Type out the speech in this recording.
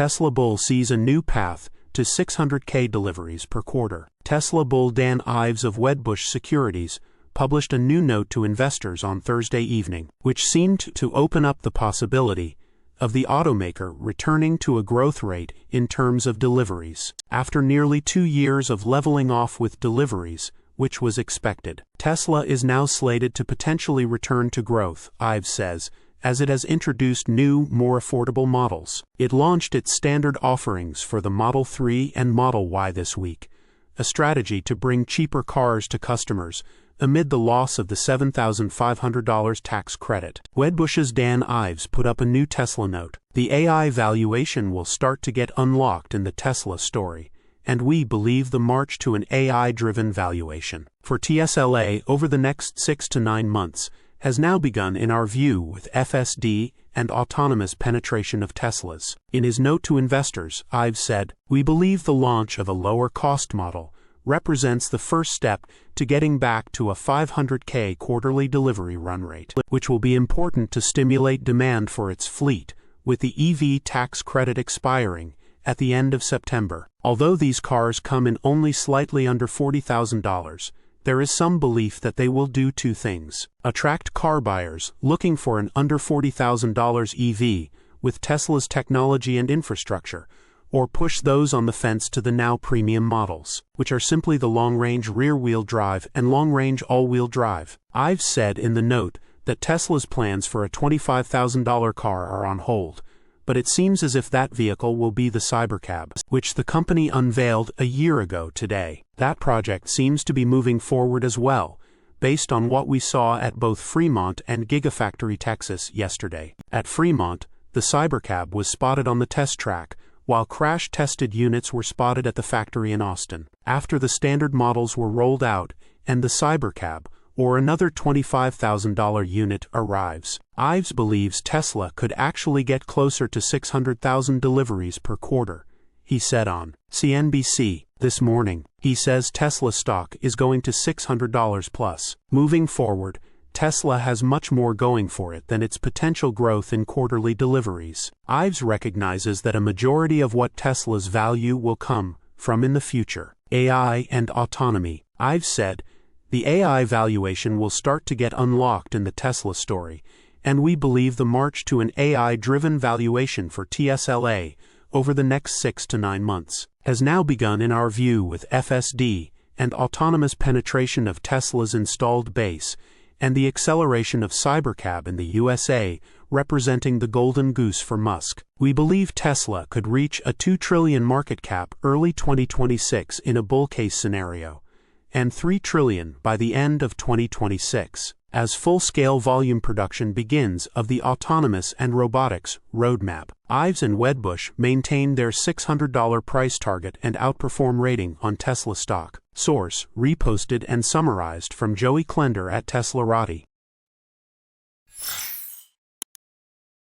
Tesla bull sees a new path to 600K deliveries per quarter. Tesla bull Dan Ives of Wedbush Securities published a new note to investors on Thursday evening, which seemed to open up the possibility of the automaker returning to a growth rate in terms of deliveries. After nearly 2 years of leveling off with deliveries, which was expected, Tesla is now slated to potentially return to growth, Ives says, as it has introduced new, more affordable models. It launched its standard offerings for the Model 3 and Model Y this week, a strategy to bring cheaper cars to customers amid the loss of the $7,500 tax credit. Wedbush's Dan Ives put up a new Tesla note. The AI valuation will start to get unlocked in the Tesla story, and we believe the march to an AI-driven valuation for TSLA over the next 6 to 9 months has now begun in our view with FSD and autonomous penetration of Teslas. In his note to investors, Ives said, "We believe the launch of a lower-cost model represents the first step to getting back to a 500K quarterly delivery run rate, which will be important to stimulate demand for its fleet, with the EV tax credit expiring at the end of September. Although these cars come in only slightly under $40,000, there is some belief that they will do two things: attract car buyers looking for an under $40,000 EV with Tesla's technology and infrastructure, or push those on the fence to the now premium models, which are simply the long-range rear-wheel drive and long-range all-wheel drive." Ives said in the note that Tesla's plans for a $25,000 car are on hold, but it seems as if that vehicle will be the Cybercab, which the company unveiled a year ago today. That project seems to be moving forward as well, based on what we saw at both Fremont and Gigafactory Texas yesterday. At Fremont, the Cybercab was spotted on the test track, while crash-tested units were spotted at the factory in Austin. After the standard models were rolled out and the Cybercab, or another $25,000 unit, arrives, Ives believes Tesla could actually get closer to 600,000 deliveries per quarter, he said on CNBC this morning. He says Tesla stock is going to $600 plus. Moving forward, Tesla has much more going for it than its potential growth in quarterly deliveries. Ives recognizes that a majority of what Tesla's value will come from in the future, AI and autonomy. Ives said, "The AI valuation will start to get unlocked in the Tesla story, and we believe the march to an AI-driven valuation for TSLA over the next 6 to 9 months has now begun in our view with FSD and autonomous penetration of Tesla's installed base, and the acceleration of Cybercab in the USA, representing the golden goose for Musk. We believe Tesla could reach a $2 trillion market cap early 2026 in a bull case scenario, and $3 trillion by the end of 2026, as full-scale volume production begins of the autonomous and robotics roadmap." Ives and Wedbush maintain their $600 price target and outperform rating on Tesla stock. Source: reposted and summarized from Joey Klender at teslarati.